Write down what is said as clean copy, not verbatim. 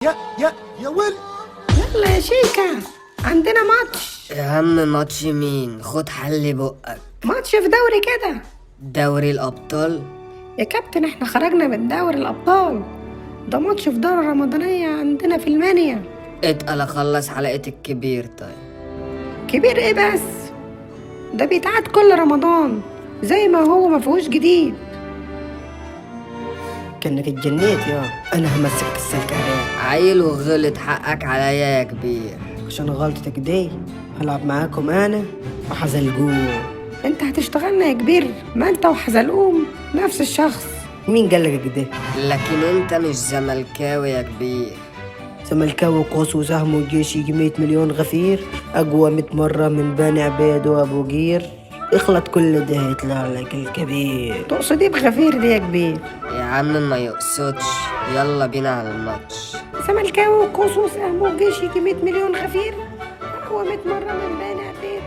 يا ولد. يلا يا شيكا، عندنا ماتش. يا عم ماتش مين؟ خد حل بقك. ماتش في دوري كده. دوري الأبطال؟ يا كابتن احنا خرجنا من دوري الأبطال، ده ماتش في دورة رمضانية عندنا في المانيا. اتقل اخلص حلقة الكبير. طيب كبير ايه بس؟ ده بيتعاد كل رمضان زي ما هو، ما فيهوش جديد. كأنك اتجنيت يا انا همسك السلك عليك عيل وغلط، حقك عليا يا كبير. عشان غلطتك دي هلعب معاكم انا وحزلقوم. انت هتشتغلنا يا كبير؟ ما انت وحزلقوم نفس الشخص. مين قالك كده؟ لكن انت مش زملكاوي يا كبير. زملكاوي قوس وسهم وجيش يجي 100 مليون غفير، اقوى 100 مرة من بني عبيد وابو قير. اخلط كل ده يطلع لك الكبير. تقصد ايه بغفير دي يا كبير؟ يا عم ما يقصدش، يلا بينا على الماتش. زملكاوي وقوس وسهم وجيش يجي 100 مليون غفير، اقوى 100 مرة من بني عبيد